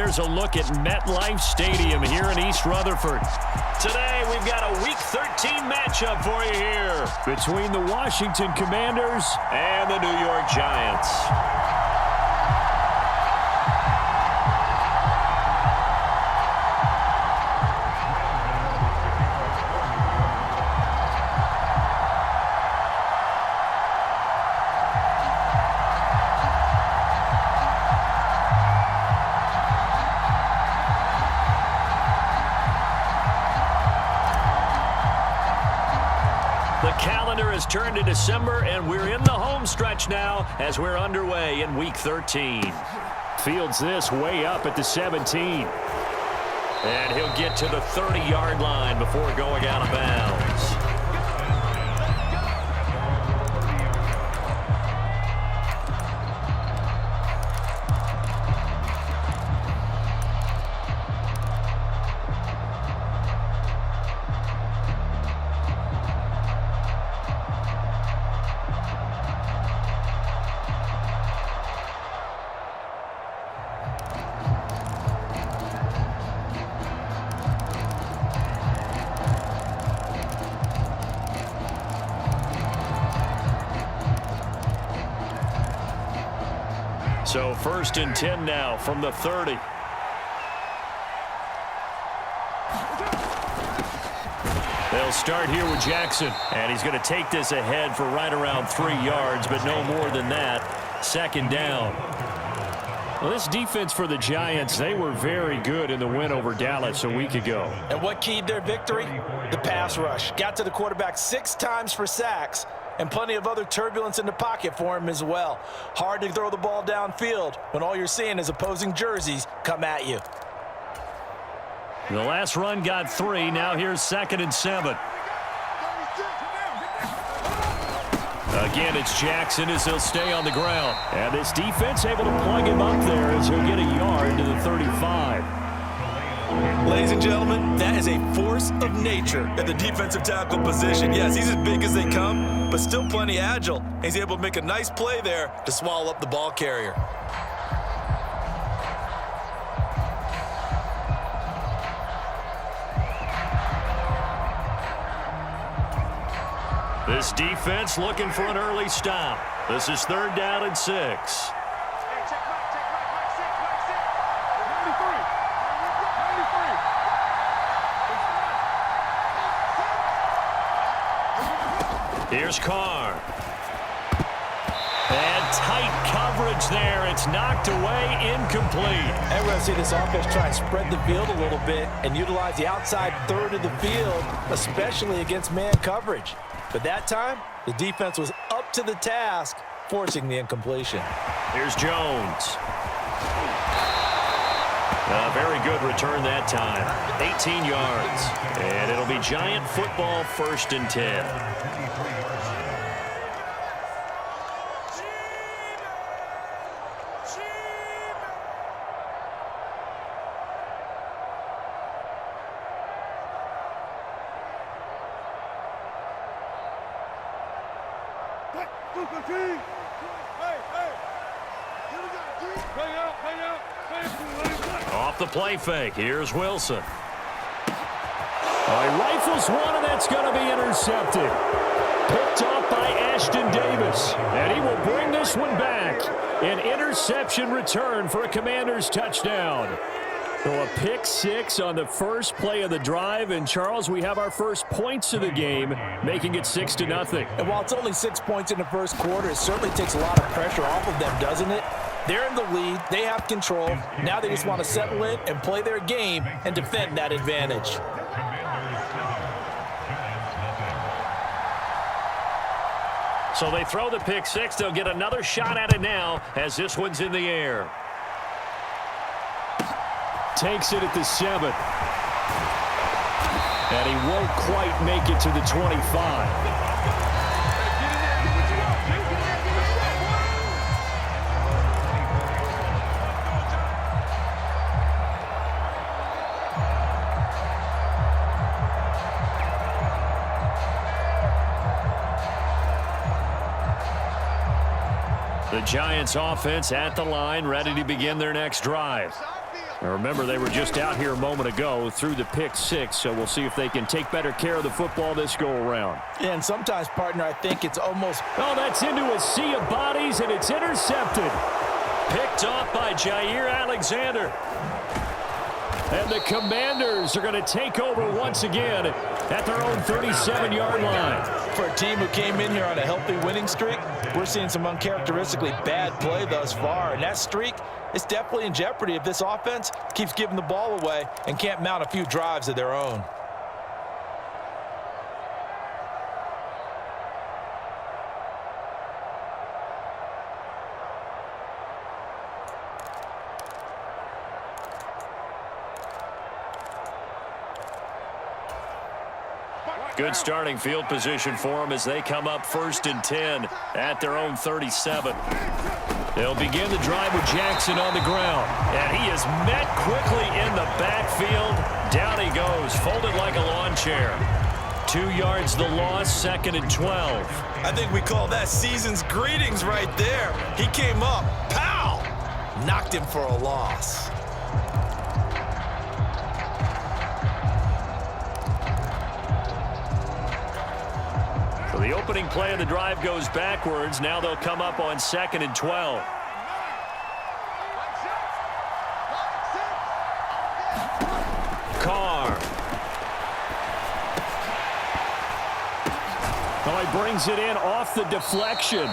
there's a look at MetLife Stadium here in East Rutherford. Today, we've got a Week 13 matchup for you here between the Washington Commanders and the New York Giants. The calendar has turned to December, and we're in the home stretch now as we're underway in Week 13. Fields this way up at the 17. And he'll get to the 30-yard line before going out of bounds. So 1st and 10 now from the 30. They'll start here with Jackson, and he's going to take this ahead for right around 3 yards, but no more than that. 2nd down. Well, this defense for the Giants, they were very good in the win over Dallas a week ago. And what keyed their victory? The pass rush. Got to the quarterback 6 times for sacks, and plenty of other turbulence in the pocket for him as well. Hard to throw the ball downfield when all you're seeing is opposing jerseys come at you. The last run got 3. Now here's 2nd and 7. Again, it's Jackson as he'll stay on the ground. And this defense able to plug him up there as he'll get a yard to the 35. Ladies and gentlemen, that is a force of nature at the defensive tackle position. Yes, he's as big as they come, but still plenty agile. He's able to make a nice play there to swallow up the ball carrier. This defense looking for an early stop. This is 3rd down and 6. Here's Carr. And tight coverage there. It's knocked away, incomplete. And we're going to see this offense try and spread the field a little bit and utilize the outside third of the field, especially against man coverage. But that time, the defense was up to the task, forcing the incompletion. Here's Jones. A very good return that time. 18 yards. And it'll be Giant football 1st and 10. Off the play fake. Here's Wilson. He rifles one, and that's going to be intercepted. Picked off by Ashton Davis. And he will bring this one back. An interception return for a Commanders touchdown. So a pick 6 on the first play of the drive. And, Charles, we have our first points of the game, making it 6-0. And while it's only 6 points in the first quarter, it certainly takes a lot of pressure off of them, doesn't it? They're in the lead. They have control. Now they just want to settle in and play their game and defend that advantage. So they throw the pick 6. They'll get another shot at it now as this one's in the air. Takes it at the 7. And he won't quite make it to the 25. The Giants offense at the line, ready to begin their next drive. Now remember, they were just out here a moment ago through the pick six, so we'll see if they can take better care of the football this go-around. Yeah, and sometimes, partner, I think it's almost... Oh, that's into a sea of bodies, and it's intercepted. Picked off by Jair Alexander. And the Commanders are going to take over once again at their own 37-yard line. For a team who came in here on a healthy winning streak, we're seeing some uncharacteristically bad play thus far. And that streak is definitely in jeopardy if this offense keeps giving the ball away and can't mount a few drives of their own. Good starting field position for them as they come up 1st and 10 at their own 37. They'll begin the drive with Jackson on the ground. And he is met quickly in the backfield. Down he goes, folded like a lawn chair. 2 yards the loss, 2nd and 12. I think we call that season's greetings right there. He came up, pow! Knocked him for a loss. The opening play of the drive goes backwards. Now they'll come up on 2nd and 12. Carr. Oh, he brings it in off the deflection.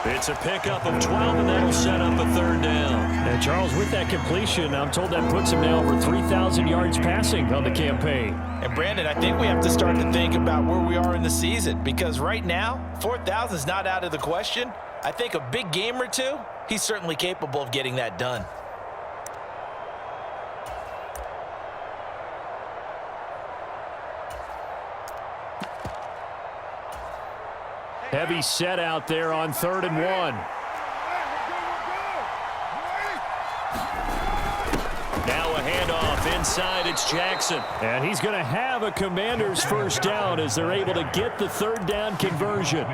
It's a pickup of 12, and that'll set up a 3rd down. And Charles, with that completion, I'm told that puts him now over 3,000 yards passing on the campaign. And Brandon, I think we have to start to think about where we are in the season, because right now, 4,000 is not out of the question. I think a big game or two, he's certainly capable of getting that done. Heavy set out there on 3rd and 1. Now a handoff inside. It's Jackson. And he's going to have a Commanders 1st down as they're able to get the 3rd down conversion.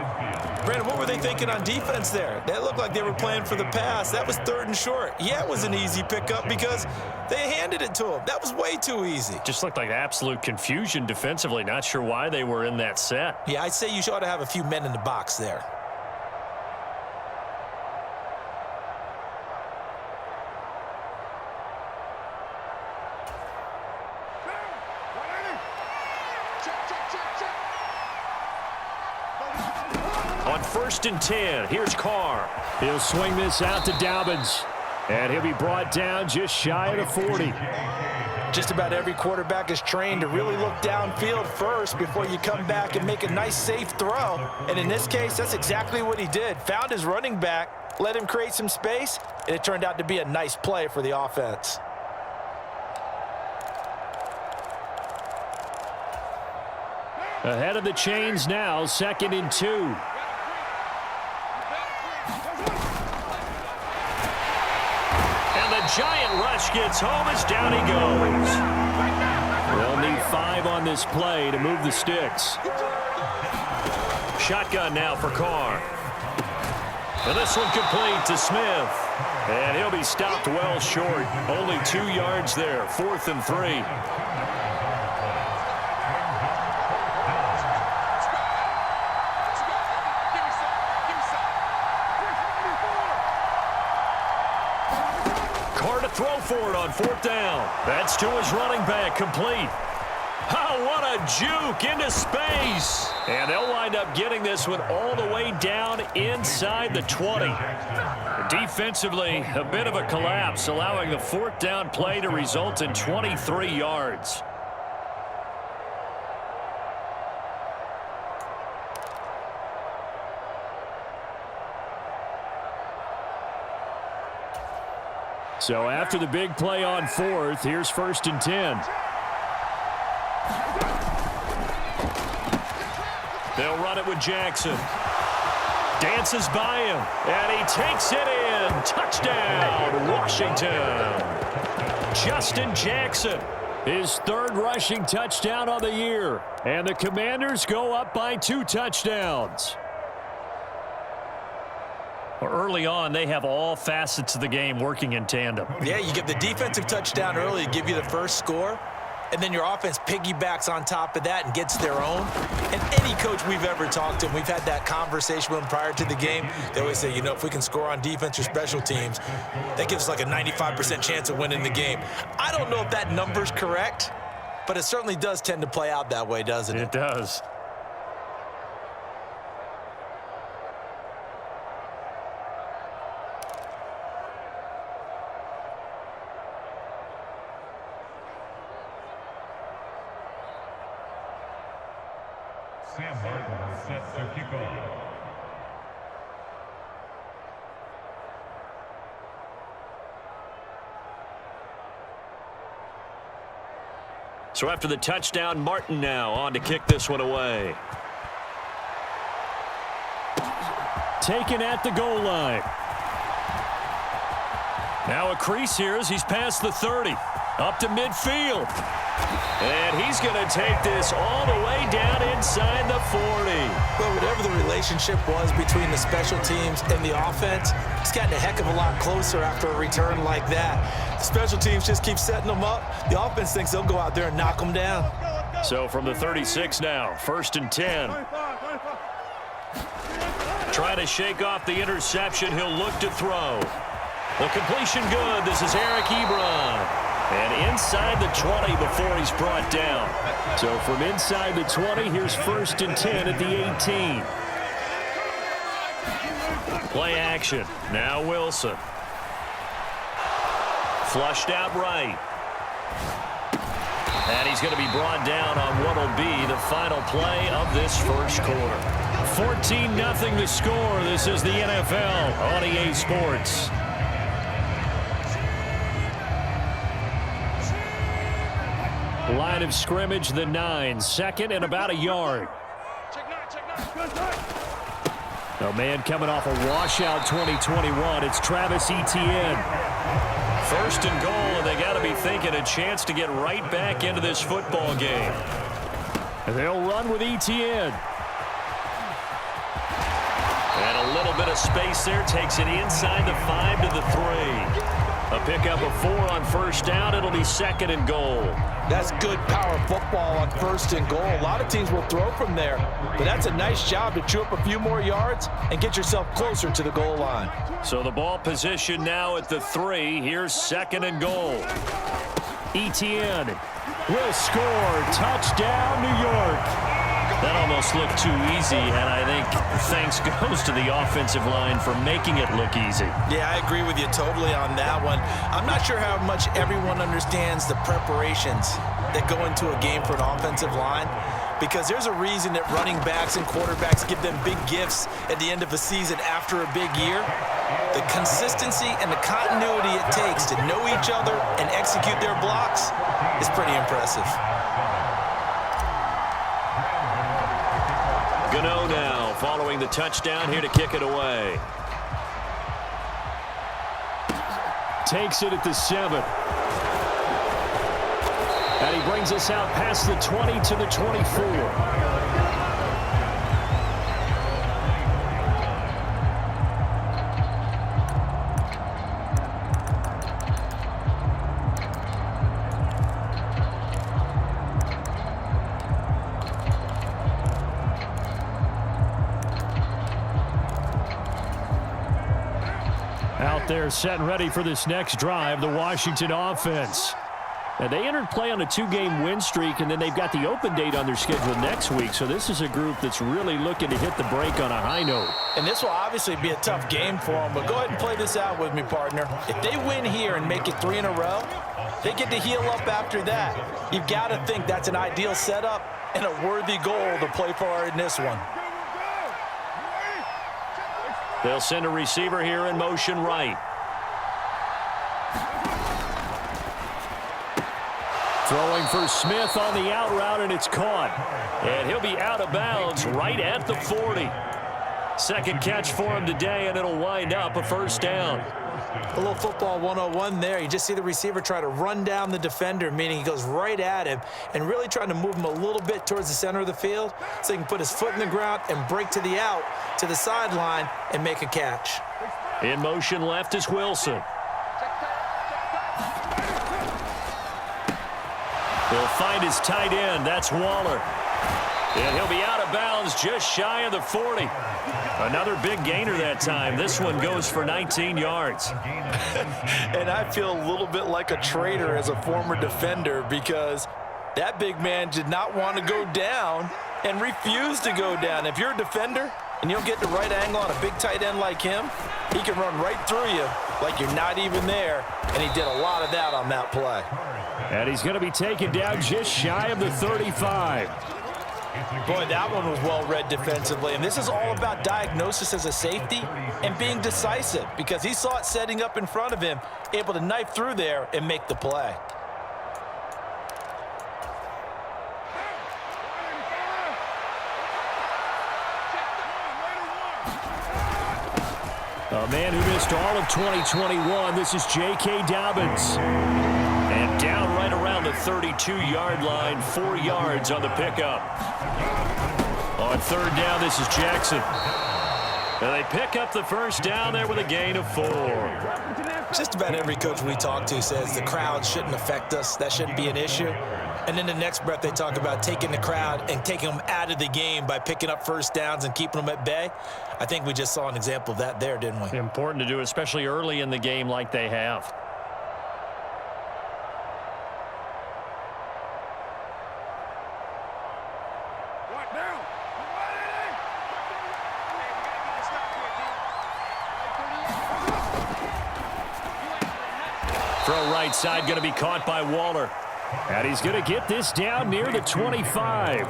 Brandon, what were they thinking on defense there? That looked like they were playing for the pass. That was 3rd and short. Yeah, it was an easy pickup because they handed it to him. That was way too easy. Just looked like absolute confusion defensively. Not sure why they were in that set. Yeah, I'd say you ought to have a few men in the box there. On 1st and 10, here's Carr. He'll swing this out to Dobbins. And he'll be brought down just shy of the 40. Just about every quarterback is trained to really look downfield first before you come back and make a nice, safe throw. And in this case, that's exactly what he did. Found his running back, let him create some space, and it turned out to be a nice play for the offense. Ahead of the chains now, 2nd and 2. Giant rush gets home as down he goes. They'll need 5 on this play to move the sticks. Shotgun now for Carr. And this one complete to Smith. And he'll be stopped well short. Only 2 yards there, 4th and 3. Throw for it on 4th down. That's to his running back, complete. Oh, what a juke into space. And they'll wind up getting this one all the way down inside the 20. Defensively, a bit of a collapse, allowing the 4th down play to result in 23 yards. So after the big play on 4th, here's 1st and 10. They'll run it with Jackson. Dances by him, and he takes it in. Touchdown, Washington. Justin Jackson, his 3rd rushing touchdown on the year. And the Commanders go up by 2 touchdowns. Well, early on, they have all facets of the game working in tandem. Yeah, you get the defensive touchdown early, give you the first score, and then your offense piggybacks on top of that and gets their own. And any coach we've ever talked to, and we've had that conversation with them prior to the game, they always say, you know, if we can score on defense or special teams, that gives us like a 95% chance of winning the game. I don't know if that number's correct, but it certainly does tend to play out that way, doesn't it? It does. Sam Martin set to kick off. So after the touchdown, Martin now on to kick this one away. Taken at the goal line. Now a crease here as he's past the 30. Up to midfield. And he's going to take this all the way down inside the 40. Well, whatever the relationship was between the special teams and the offense, it's gotten a heck of a lot closer after a return like that. The special teams just keep setting them up. The offense thinks they'll go out there and knock them down. So from the 36 now, 1st and 10. Trying to shake off the interception. He'll look to throw. The completion good. This is Eric Ebron. And inside the 20 before he's brought down. So from inside the 20, here's 1st and 10 at the 18. Play action. Now Wilson. Flushed out right. And he's going to be brought down on what will be the final play of this first quarter. 14-0 the score. This is the NFL on EA Sports. Line of scrimmage, the 9. 2nd and about a yard. A man coming off a washout 2021. It's Travis Etienne. 1st and goal, and they got to be thinking a chance to get right back into this football game. And they'll run with Etienne. And a little bit of space there. Takes it inside the 5 to the 3. A pickup of 4 on 1st down. It'll be 2nd and goal. That's good power football on 1st and goal. A lot of teams will throw from there, but that's a nice job to chew up a few more yards and get yourself closer to the goal line. So the ball position now at the 3. Here's 2nd and goal. Etienne will score. Touchdown, New York. That almost looked too easy, and I think thanks goes to the offensive line for making it look easy. Yeah, I agree with you totally on that one. I'm not sure how much everyone understands the preparations that go into a game for an offensive line, because there's a reason that running backs and quarterbacks give them big gifts at the end of a season after a big year. The consistency and the continuity it takes to know each other and execute their blocks is pretty impressive. Gano now following the touchdown here to kick it away. Takes it at the 7. And he brings us out past the 20 to the 24. Out there set and ready for this next drive, the Washington offense. And they entered play on a 2-game win streak, and then they've got the open date on their schedule next week. So this is a group that's really looking to hit the break on a high note. And this will obviously be a tough game for them, but go ahead and play this out with me, partner. If they win here and make it 3 in a row, they get to heal up after that. You've got to think that's an ideal setup and a worthy goal to play for in this one. They'll send a receiver here in motion right. Throwing for Smith on the out route, and it's caught. And he'll be out of bounds right at the 40. Second catch for him today, and it'll wind up a 1st down. A little football 101 there. You just see the receiver try to run down the defender, meaning he goes right at him and really trying to move him a little bit towards the center of the field so he can put his foot in the ground and break to the out, to the sideline, and make a catch. In motion left is Wilson. He'll find his tight end. That's Waller. And he'll be out of bounds just shy of the 40. Another big gainer that time. This one goes for 19 yards. And I feel a little bit like a traitor as a former defender because that big man did not want to go down and refused to go down. If you're a defender and you don't get the right angle on a big tight end like him, he can run right through you like you're not even there, and he did a lot of that on that play. And he's going to be taken down just shy of the 35. Boy, that one was well-read defensively, and this is all about diagnosis as a safety and being decisive because he saw it setting up in front of him, able to knife through there and make the play. A man who missed all of 2021, this is J.K. Dobbins. And down right around the 32-yard line, 4 yards on the pickup. On third down, this is Jackson. And they pick up the first down there with a gain of 4. Just about every coach we talk to says the crowd shouldn't affect us. That shouldn't be an issue. And then the next breath they talk about taking the crowd and taking them out of the game by picking up first downs and keeping them at bay. I think we just saw an example of that there, didn't we? Important to do, especially early in the game like they have. Throw right side going to be caught by Waller. And he's going to get this down near the 25.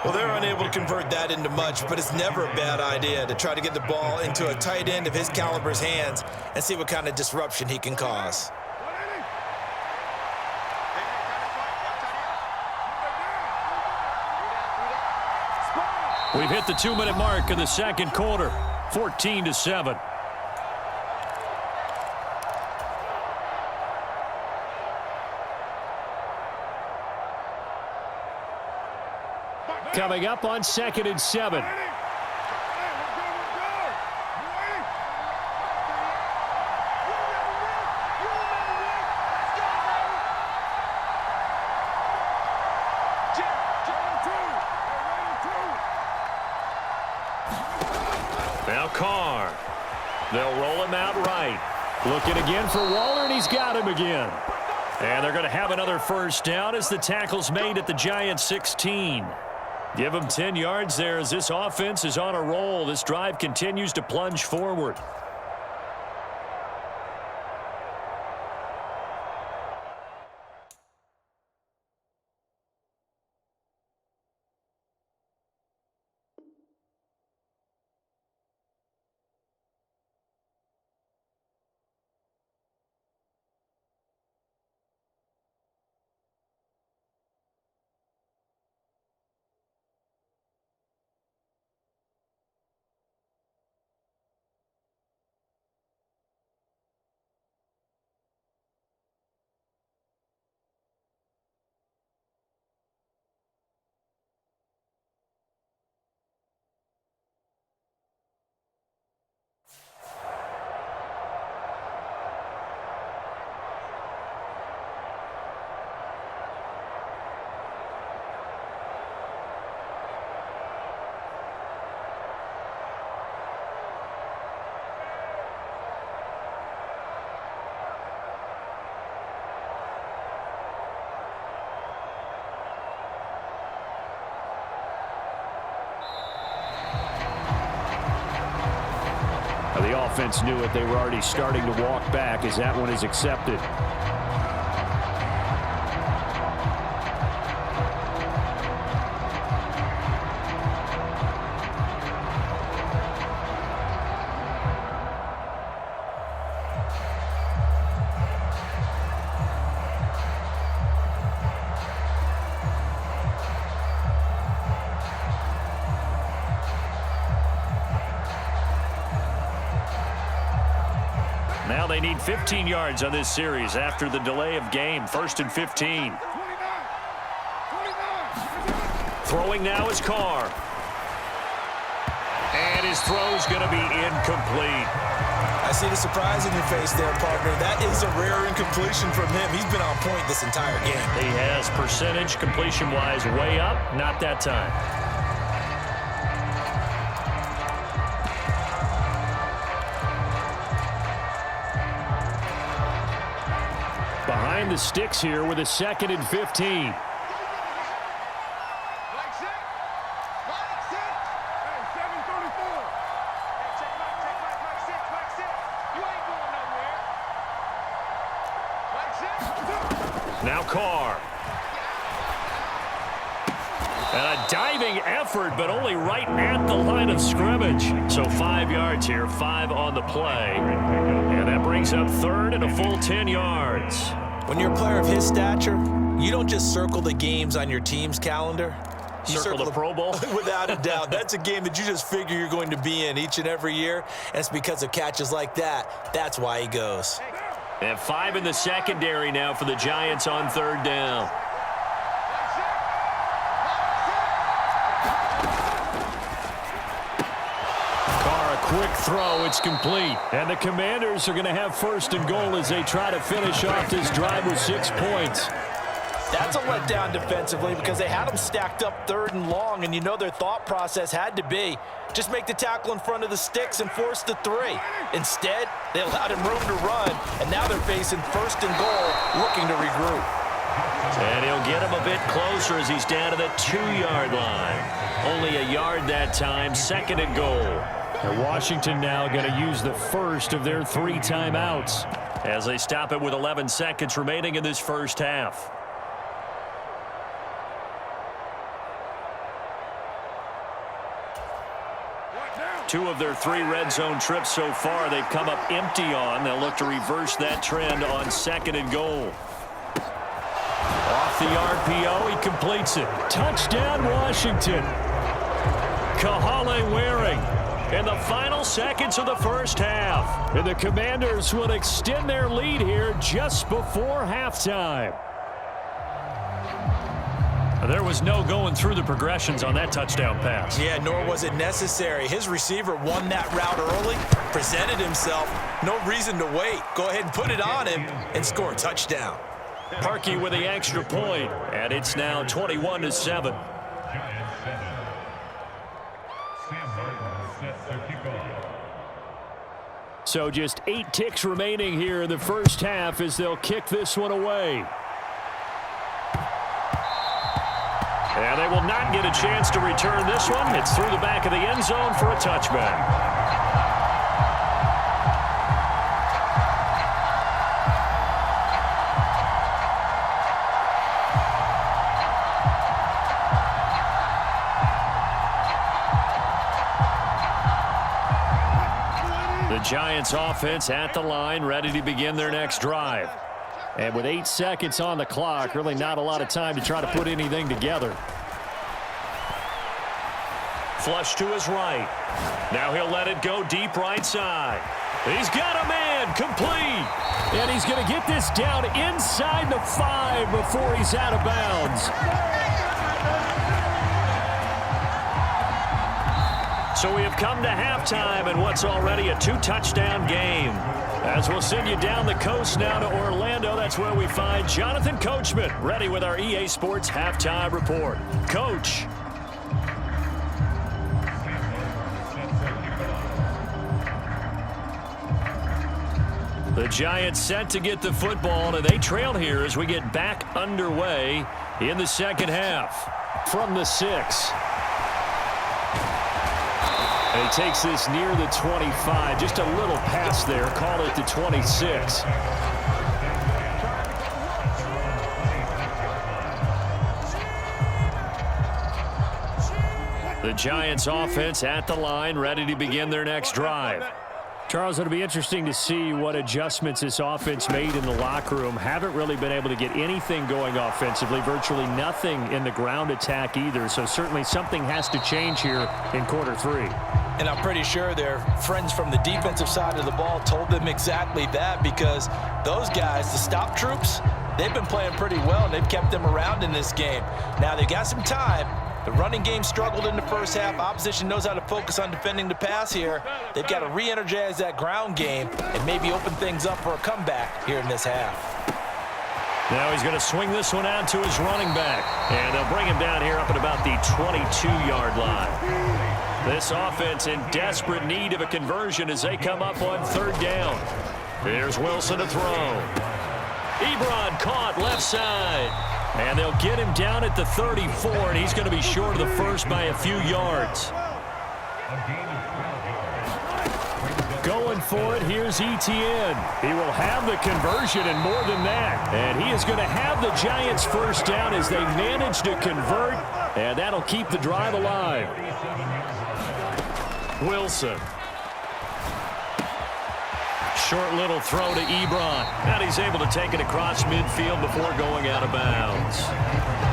Well, they're unable to convert that into much, but it's never a bad idea to try to get the ball into a tight end of his caliber's hands and see what kind of disruption he can cause. We've hit the 2-minute mark of the second quarter, 14-7. Coming up on 2nd and 7. Now Carr. They'll roll him out right. Looking again for Waller, and he's got him again. And they're going to have another first down as the tackle's made at the Giants' 16. Give them 10 yards there as this offense is on a roll. This drive continues to plunge forward. The offense knew it. They were already starting to walk back as that one is accepted. Well, they need 15 yards on this series after the delay of game. 1st and 15. Throwing now is Carr. And his throw's going to be incomplete. I see the surprise in your face there, partner. That is a rare incompletion from him. He's been on point this entire game. He has percentage completion-wise way up. Not that time. Behind the sticks here with a 2nd and 15. Now Carr. And a diving effort, but only right at the line of scrimmage. So 5 yards here, 5 on the play. And that brings up 3rd and a full 10 yards. When you're a player of his stature, you don't just circle the games on your team's calendar. You circle the Pro Bowl? Without a doubt. That's a game that you just figure you're going to be in each and every year. And it's because of catches like that. That's why he goes. And 5 in the secondary now for the Giants on 3rd down. Carr, a quick throw. It's complete. And the Commanders are going to have 1st and goal as they try to finish off this drive with 6 points. That's a letdown defensively because they had them stacked up 3rd and long, and you know their thought process had to be just make the tackle in front of the sticks and force the 3. Instead, they allowed him room to run, and now they're facing 1st and goal, looking to regroup. And he'll get him a bit closer as he's down to the 2-yard line. Only a yard that time, 2nd and goal. And Washington now going to use the first of their 3 timeouts as they stop it with 11 seconds remaining in this first half. Two of their 3 red zone trips so far, they've come up empty on. They'll look to reverse that trend on 2nd and goal. Off the RPO, he completes it. Touchdown, Washington. Kahale Waring in the final seconds of the first half. And the Commanders will extend their lead here just before halftime. There was no going through the progressions on that touchdown pass. Yeah, nor was it necessary. His receiver won that route early, presented himself. No reason to wait. Go ahead and put it on him and score a touchdown. Parkey with the extra point, and it's now 21-7. Giants 7. Sam Martin sets the kickoff. So just 8 ticks remaining here in the first half as they'll kick this one away. And they will not get a chance to return this one. It's through the back of the end zone for a touchback. The Giants offense at the line, ready to begin their next drive. And with 8 seconds on the clock, really not a lot of time to try to put anything together. Flush to his right. Now he'll let it go deep right side. He's got a man, complete. And he's going to get this down inside the 5 before he's out of bounds. So we have come to halftime in what's already a 2-touchdown game. As we'll send you down the coast now to Orlando, that's where we find Jonathan Coachman, ready with our EA Sports Halftime Report. Coach. The Giants set to get the football, and they trail here as we get back underway in the second half. From the 6. And he takes this near the 25. Just a little pass there. Call it the 26. The Giants offense at the line, ready to begin their next drive. Charles, it'll be interesting to see what adjustments this offense made in the locker room. Haven't really been able to get anything going offensively, virtually nothing in the ground attack either. So certainly something has to change here in quarter 3. And I'm pretty sure their friends from the defensive side of the ball told them exactly that, because those guys, the stop troops, they've been playing pretty well, and they've kept them around in this game. Now, they got some time. The running game struggled in the first half. Opposition knows how to focus on defending the pass here. They've got to re-energize that ground game and maybe open things up for a comeback here in this half. Now he's going to swing this one out to his running back. And they'll bring him down here up at about the 22-yard line. This offense in desperate need of a conversion as they come up on third down. Here's Wilson to throw. Ebron caught left side. And they'll get him down at the 34, and he's going to be short of the first by a few yards. Going for it, here's Etienne. He will have the conversion and more than that. And he is going to have the Giants first down as they manage to convert, and that'll keep the drive alive. Wilson. Short little throw to Ebron. And he's able to take it across midfield before going out of bounds.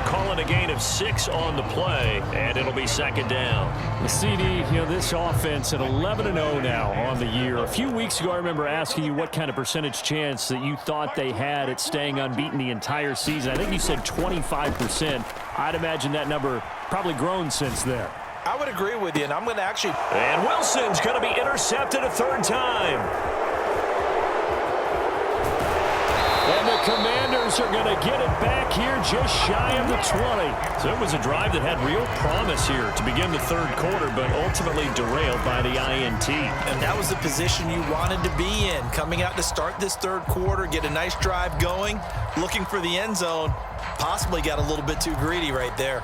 Calling a gain of 6 on the play, and it'll be second down. The CD, this offense at 11-0 now on the year. A few weeks ago, I remember asking you what kind of percentage chance that you thought they had at staying unbeaten the entire season. I think you said 25%. I'd imagine that number probably grown since then. I would agree with you, and I'm going to actually... And Wilson's going to be intercepted a third time. And the Commanders are going to get it back here just shy of the 20. So it was a drive that had real promise here to begin the third quarter, but ultimately derailed by the INT. And that was the position you wanted to be in. Coming out to start this third quarter, get a nice drive going, looking for the end zone. Possibly got a little bit too greedy right there.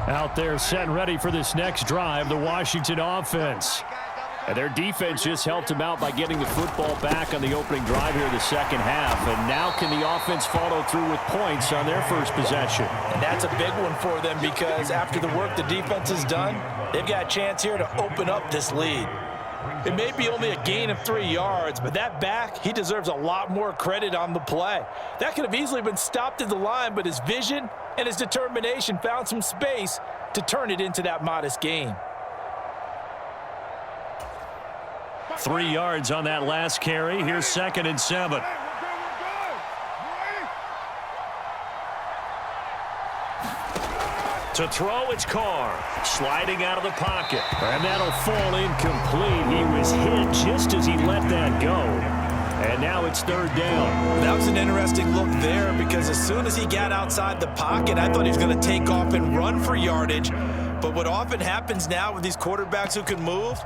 Out there set and ready for this next drive, the Washington offense. And their defense just helped them out by getting the football back on the opening drive here in the second half. And now can the offense follow through with points on their first possession? And that's a big one for them, because after the work the defense has done, they've got a chance here to open up this lead. It may be only a gain of 3 yards, but that back, he deserves a lot more credit on the play. That could have easily been stopped at the line, but his vision and his determination found some space to turn it into that modest gain. 3 yards on that last carry. Here's 2nd and 7. To throw, it's Carr. Sliding out of the pocket. And that'll fall incomplete. He was hit just as he let that go. And now it's third down. That was an interesting look there, because as soon as he got outside the pocket, I thought he was going to take off and run for yardage. But what often happens now with these quarterbacks who can move,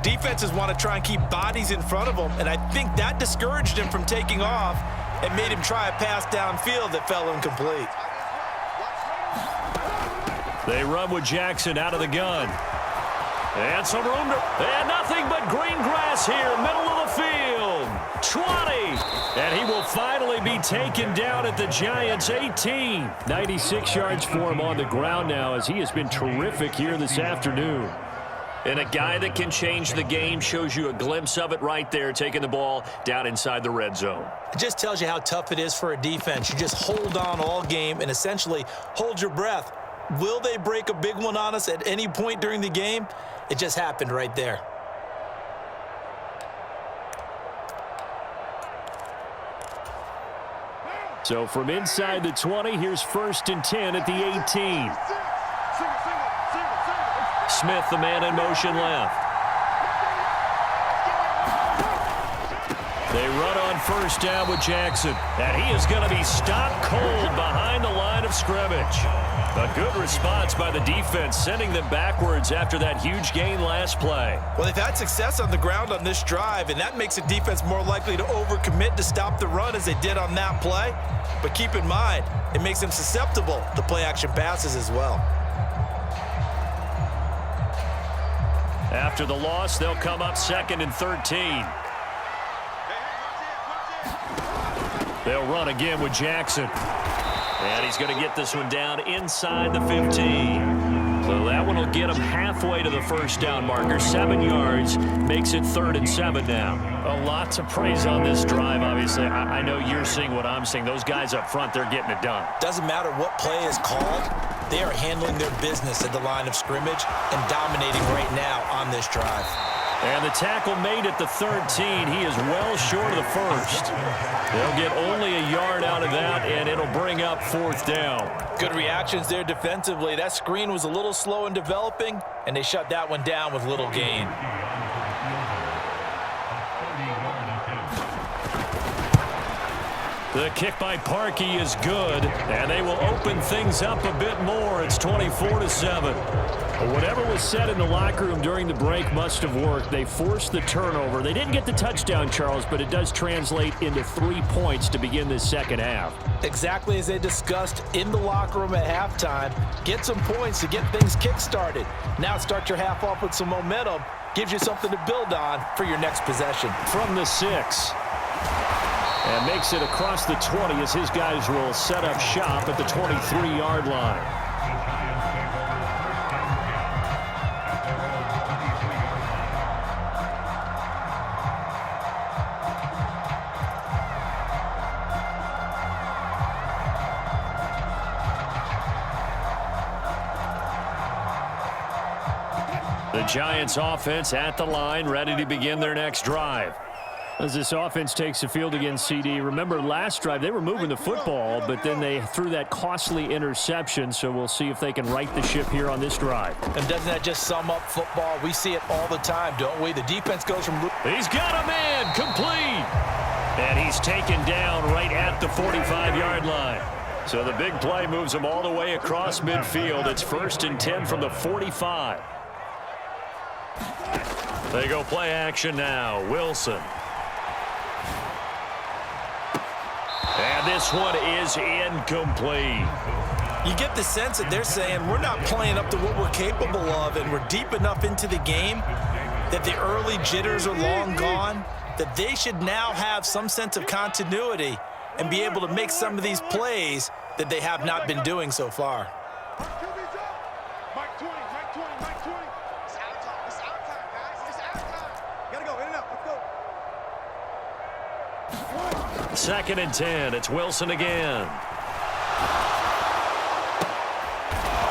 defenses want to try and keep bodies in front of them. And I think that discouraged him from taking off and made him try a pass downfield that fell incomplete. They run with Jackson out of the gun. And some room to... And nothing but green grass here, middle of the field. 20. And he will finally be taken down at the Giants' 18. 96 yards for him on the ground now, as he has been terrific here this afternoon. And a guy that can change the game, shows you a glimpse of it right there, taking the ball down inside the red zone. It just tells you how tough it is for a defense. You just hold on all game and essentially hold your breath. Will they break a big one on us at any point during the game? It just happened right there. So from inside the 20, here's 1st and 10 at the 18. Smith, the man in motion left. They run on first down with Jackson. And he is going to be stopped cold behind the line of scrimmage. A good response by the defense, sending them backwards after that huge gain last play. Well, they've had success on the ground on this drive, and that makes a defense more likely to overcommit to stop the run as they did on that play. But keep in mind, it makes them susceptible to play-action passes as well. After the loss, they'll come up 2nd and 13. They'll run again with Jackson. And he's going to get this one down inside the 15. So that one will get him halfway to the first down marker. 7 yards makes it 3rd and 7 now. A lot to praise on this drive, obviously. I know you're seeing what I'm seeing. Those guys up front, they're getting it done. Doesn't matter what play is called. They are handling their business at the line of scrimmage and dominating right now on this drive. And the tackle made at the 13. He is well short of the first. They'll get only a yard out of that, and it'll bring up 4th down. Good reactions there defensively. That screen was a little slow in developing, and they shut that one down with little gain. The kick by Parkey is good, and they will open things up a bit more. It's 24-7. Whatever was said in the locker room during the break must have worked. They forced the turnover. They didn't get the touchdown, Charles, but it does translate into 3 points to begin this second half. Exactly as they discussed in the locker room at halftime. Get some points to get things kick-started. Now start your half off with some momentum. Gives you something to build on for your next possession. From the 6. And makes it across the 20 as his guys will set up shop at the 23-yard line. The Giants offense at the line, ready to begin their next drive. As this offense takes the field against CD, remember last drive they were moving the football, but then they threw that costly interception, so we'll see if they can right the ship here on this drive. And doesn't that just sum up football? We see it all the time, don't we? The defense goes from... He's got a man, complete! And he's taken down right at the 45-yard line. So the big play moves him all the way across midfield. It's 1st and 10 from the 45. They go play action now. Wilson. And this one is incomplete. You get the sense that they're saying we're not playing up to what we're capable of, and we're deep enough into the game that the early jitters are long gone, that they should now have some sense of continuity and be able to make some of these plays that they have not been doing so far. Mike 20, Mike 20, Mike 20. It's our time. It's our time, guys. It's our time. Gotta go. In and out. Let's go. 2nd and 10. It's Wilson again.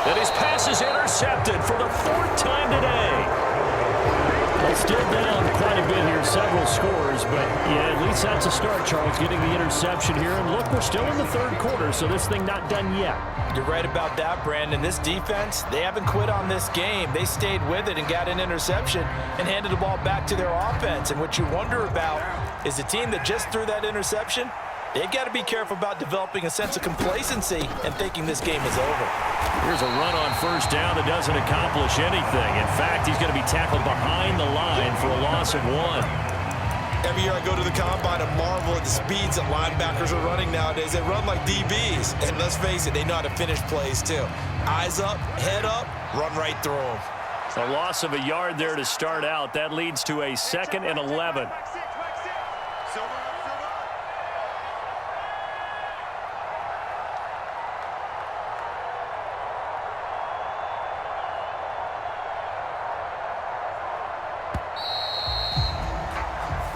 And his pass is intercepted for the 4th time today. Well, still down quite a bit here, several scores, but yeah, at least that's a start, Charles, getting the interception here. And look, we're still in the 3rd quarter, so this thing not done yet. You're right about that, Brandon. This defense, they haven't quit on this game. They stayed with it and got an interception and handed the ball back to their offense. And what you wonder about is the team that just threw that interception, they've got to be careful about developing a sense of complacency and thinking this game is over. Here's a run on 1st down that doesn't accomplish anything. In fact, he's going to be tackled behind the line for a loss of 1. Every year I go to the combine and marvel at the speeds that linebackers are running nowadays. They run like DBs. And let's face it, they know how to finish plays too. Eyes up, head up, run right through them. A loss of a yard there to start out. That leads to a 2nd and 11.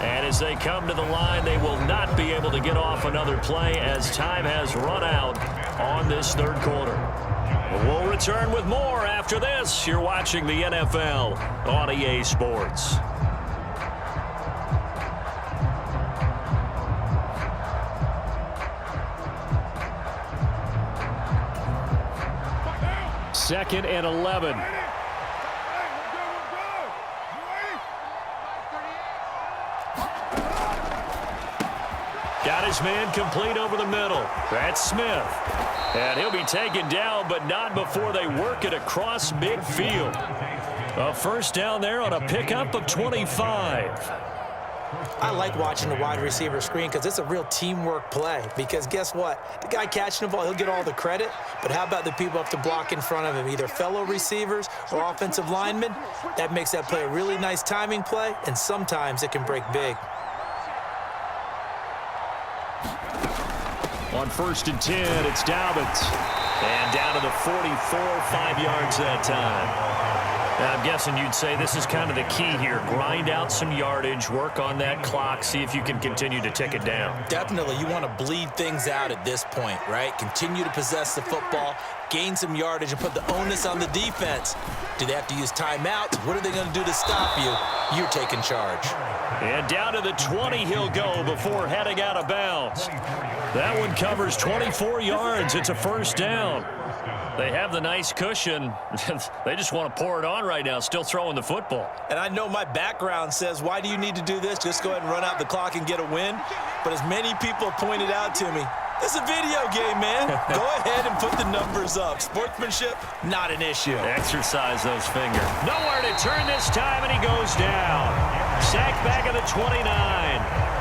And as they come to the line, they will not be able to get off another play as time has run out on this 3rd quarter. We'll return with more after this. You're watching the NFL on EA Sports. Second and 11. Got his man complete over the middle. That's Smith. And he'll be taken down, but not before they work it across midfield. A 1st down there on a pickup of 25. I like watching the wide receiver screen because it's a real teamwork play. Because guess what? The guy catching the ball, he'll get all the credit. But how about the people up to block in front of him, either fellow receivers or offensive linemen? That makes that play a really nice timing play, and sometimes it can break big. On 1st and 10, it's Dobbins. And down to the 44, 5 yards that time. Now, I'm guessing you'd say this is kind of the key here. Grind out some yardage, work on that clock, see if you can continue to tick it down. Definitely. You want to bleed things out at this point, right? Continue to possess the football, gain some yardage, and put the onus on the defense. Do they have to use timeouts? What are they going to do to stop you? You're taking charge. And down to the 20 he'll go before heading out of bounds. That one covers 24 yards. It's a first down. They have the nice cushion. They just want to pour it on right now, still throwing the football. And I know my background says, why do you need to do this? Just go ahead and run out the clock and get a win. But as many people pointed out to me, this is a video game, man. Go ahead and put the numbers up. Sportsmanship, not an issue. Exercise those fingers. Nowhere to turn this time, and he goes down. Sacked back at the 29.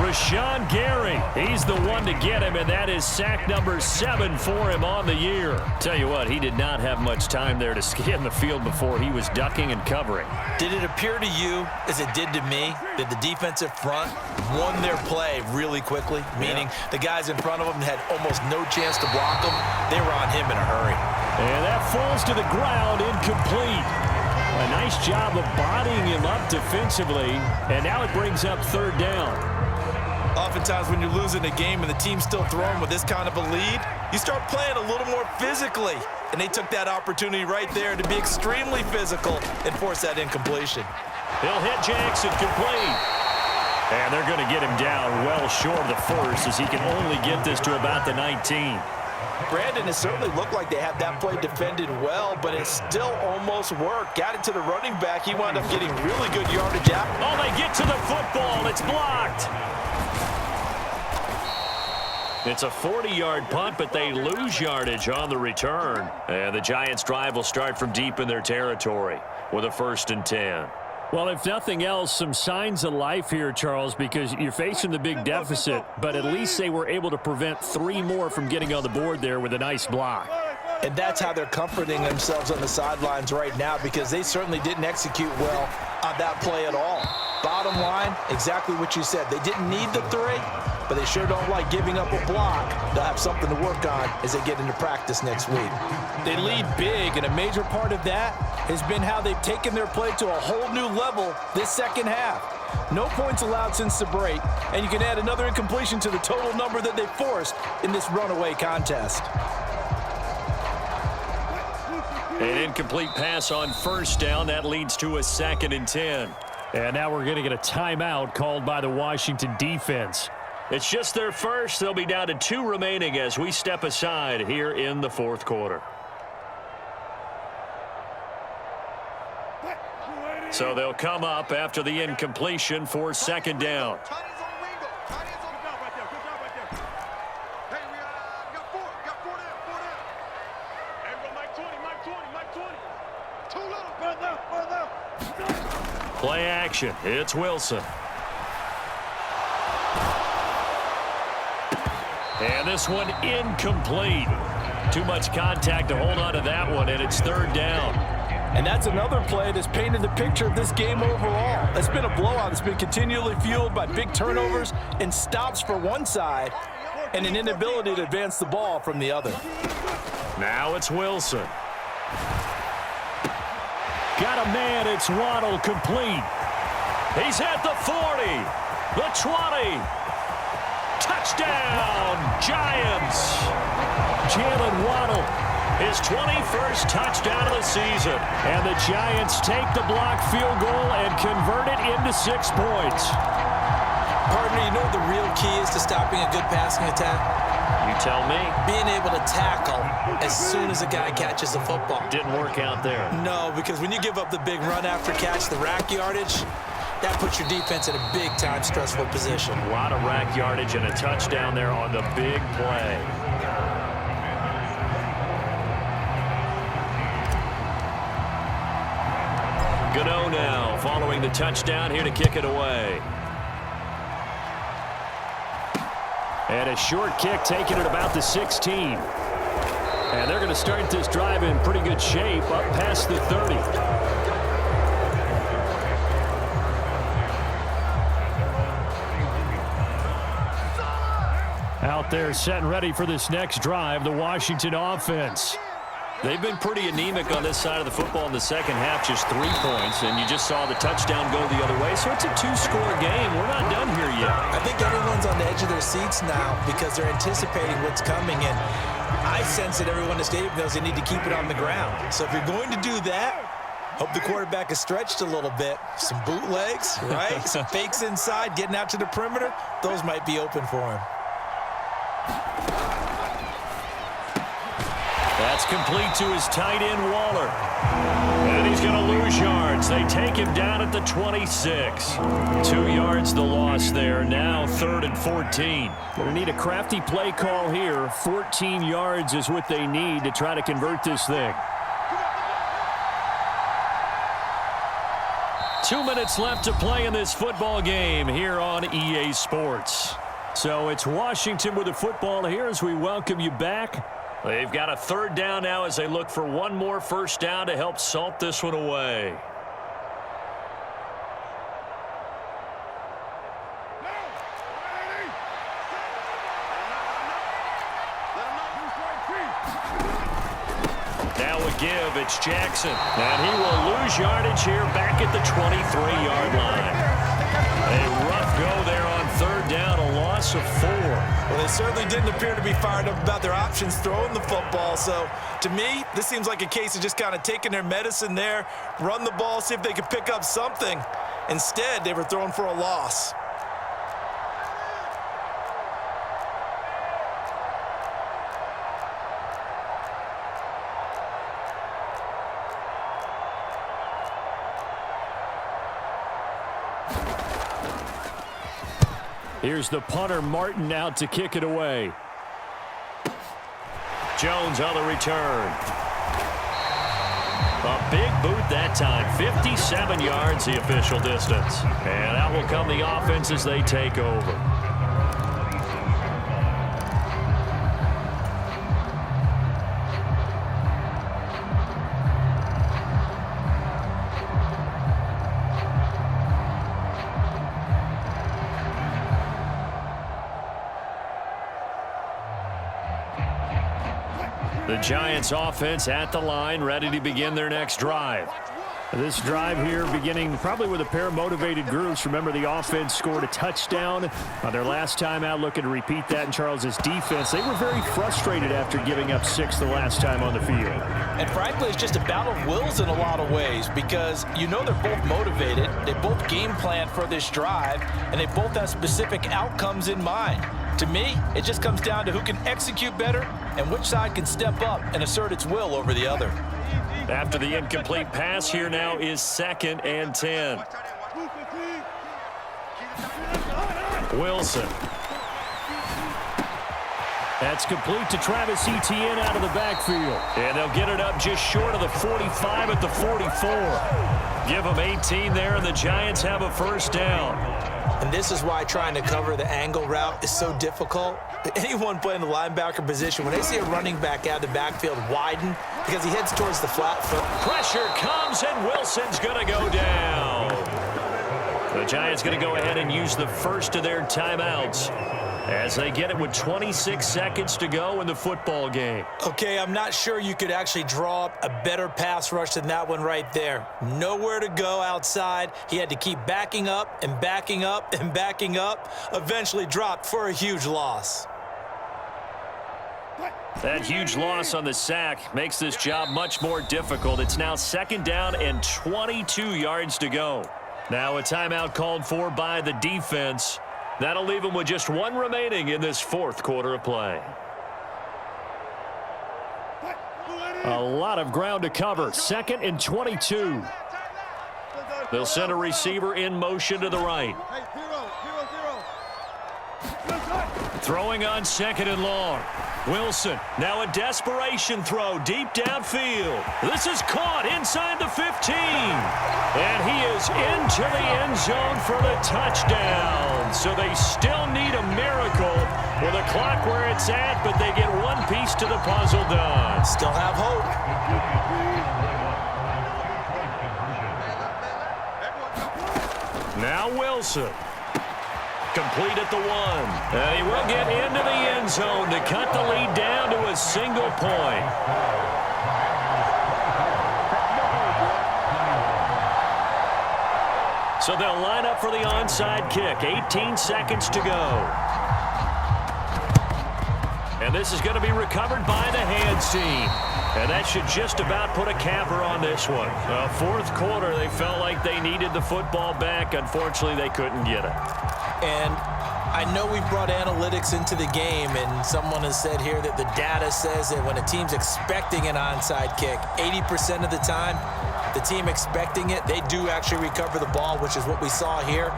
Rashawn Gary, he's the one to get him, and that is sack number 7 for him on the year. Tell you what, he did not have much time there to scan the field before he was ducking and covering. Did it appear to you, as it did to me, that the defensive front won their play really quickly? Meaning the guys in front of him had almost no chance to block him. They were on him in a hurry. And that falls to the ground, incomplete. A nice job of bodying him up defensively, and now it brings up third down. Oftentimes when you're losing a game and the team's still throwing with this kind of a lead, you start playing a little more physically. And they took that opportunity right there to be extremely physical and force that incompletion. He'll hit Jackson complete. And they're going to get him down well short of the first, as he can only get this to about the 19. Brandon, it certainly looked like they had that play defended well, but it still almost worked. Got it to the running back. He wound up getting really good yardage out. Oh, they get to the football. It's blocked. It's a 40-yard punt, but they lose yardage on the return. And the Giants' drive will start from deep in their territory with a 1st and 10. Well, if nothing else, some signs of life here, Charles, because you're facing the big deficit, but at least they were able to prevent 3 more from getting on the board there with a nice block. And that's how they're comforting themselves on the sidelines right now, because they certainly didn't execute well on that play at all. Bottom line, exactly what you said. They didn't need the 3, but they sure don't like giving up a block. They'll have something to work on as they get into practice next week. They lead big, and a major part of that has been how they've taken their play to a whole new level this second half. No points allowed since the break, and you can add another incompletion to the total number that they forced in this runaway contest. An incomplete pass on 1st down. That leads to a 2nd and 10. And now we're going to get a timeout called by the Washington defense. It's just their first. They'll be down to 2 remaining as we step aside here in the 4th quarter. So they'll come up after the incompletion for 2nd down. Play action. It's Wilson. And this one incomplete. Too much contact to hold on to that one, and it's 3rd down. And that's another play that's painted the picture of this game overall. It's been a blowout. It's been continually fueled by big turnovers and stops for one side and an inability to advance the ball from the other. Now it's Wilson. Got a man. It's Waddle, complete. He's at the 40, the 20. Touchdown, Giants. Jalen Waddle, his 21st touchdown of the season. and the Giants take the block field goal and convert it into 6 points. Partner, you know what the real key is to stopping a good passing attack? You tell me. Being able to tackle as soon as a guy catches the football. Didn't work out there. No, because when you give up the big run after catch, the rack yardage, that puts your defense in a big-time stressful position. A lot of rack yardage and a touchdown there on the big play. Gano now following the touchdown, here to kick it away. And a short kick taken at about the 16. And they're going to start this drive in pretty good shape up past the 30. Out out there set and ready for this next drive, the Washington offense. They've been pretty anemic on this side of the football in the second half, just 3 points, and you just saw the touchdown go the other way. So it's a 2-score game. We're not done here yet. I think everyone's on the edge of their seats now because they're anticipating what's coming, and I sense that everyone in the stadium knows they need to keep it on the ground. So if you're going to do that, hope the quarterback is stretched a little bit. Some bootlegs, right? Some fakes inside, getting out to the perimeter. Those might be open for him. That's complete to his tight end, Waller. And he's going to lose yards. They take him down at the 26. 2 yards the loss there. Now 3rd and 14. They need a crafty play call here. 14 yards is what they need to try to convert this thing. 2 minutes left to play in this football game here on EA Sports. So it's Washington with the football here as we welcome you back. They've got a 3rd down now as they look for one more first down to help salt this one away. Now a give, it's Jackson. And he will lose yardage here back at the 23-yard line. A rough go there on 3rd down, a loss of 4. Well, they certainly didn't appear to be fired up about their options throwing the football. So, to me, this seems like a case of just kind of taking their medicine there, run the ball, see if they could pick up something. Instead, they were throwing for a loss. Here's the punter, Martin, out to kick it away. Jones on the return. A big boot that time. 57 yards the official distance. And out will come the offense as they take over. The Giants offense at the line, ready to begin their next drive. This drive here beginning probably with a pair of motivated groups. Remember, the offense scored a touchdown on their last time out, looking to repeat that in Charles's defense. They were very frustrated after giving up 6 the last time on the field. And frankly, it's just a battle of wills in a lot of ways because you know they're both motivated. They both game plan for this drive, and they both have specific outcomes in mind. To me, it just comes down to who can execute better and which side can step up and assert its will over the other. After the incomplete pass, here now is 2nd and 10. Wilson. That's complete to Travis Etienne out of the backfield. And they'll get it up just short of the 45 at the 44. Give them 18 there, and the Giants have a first down. And this is why trying to cover the angle route is so difficult. Anyone playing the linebacker position, when they see a running back out of the backfield widen because he heads towards the flat foot. Pressure comes, and Wilson's going to go down. The Giants going to go ahead and use the first of their timeouts as they get it with 26 seconds to go in the football game. Okay, I'm not sure you could actually draw up a better pass rush than that one right there. Nowhere to go outside. He had to keep backing up and backing up and backing up. Eventually dropped for a huge loss. That huge loss on the sack makes this job much more difficult. It's now 2nd down and 22 yards to go. Now a timeout called for by the defense. That'll leave them with just 1 remaining in this 4th quarter of play. A lot of ground to cover. 2nd and 22. They'll send a receiver in motion to the right. Throwing on 2nd and long. Wilson, now a desperation throw deep downfield. This is caught inside the 15. And he is into the end zone for the touchdown. So they still need a miracle with the clock where it's at, but they get one piece to the puzzle done. Still have hope. Now Wilson. complete at the 1. And he will get into the end zone to cut the lead down to a single point. So they'll line up for the onside kick. 18 seconds to go. And this is going to be recovered by the hands team. And that should just about put a capper on this one. Fourth quarter, they felt like they needed the football back. Unfortunately, they couldn't get it. And I know we brought analytics into the game, and someone has said here that the data says that when a team's expecting an onside kick, 80% of the time, the team expecting it, they do actually recover the ball, which is what we saw here.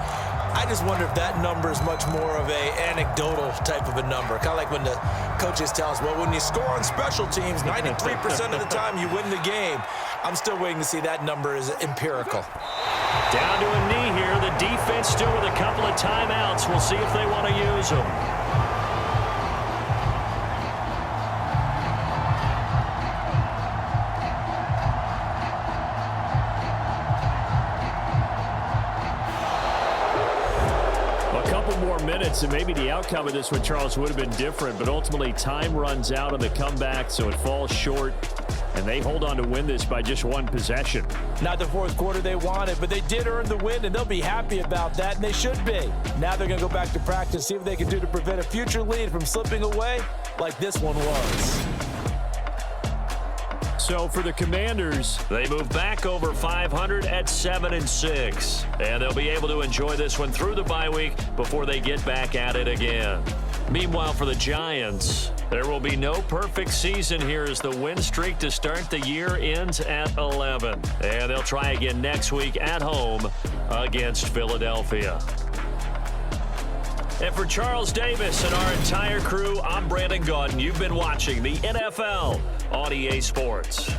I just wonder if that number is much more of a anecdotal type of a number. Kind of like when the coaches tell us, well, when you score on special teams, 93% of the time you win the game. I'm still waiting to see that number is empirical. Down to a knee here. The defense still with a couple of timeouts. We'll see if they want to use them. Minutes, and maybe the outcome of this one, Charles, would have been different, but ultimately time runs out on the comeback, so it falls short, and they hold on to win this by just one possession. Not the fourth quarter they wanted, but they did earn the win, and they'll be happy about that, and they should be. Now they're going to go back to practice, see what they can do to prevent a future lead from slipping away like this one was. So for the Commanders, they move back over 500 at 7-6. And they'll be able to enjoy this one through the bye week before they get back at it again. Meanwhile, for the Giants, there will be no perfect season here as the win streak to start the year ends at 11. And they'll try again next week at home against Philadelphia. And for Charles Davis and our entire crew, I'm Brandon Gaudin. You've been watching the NFL on EA Sports.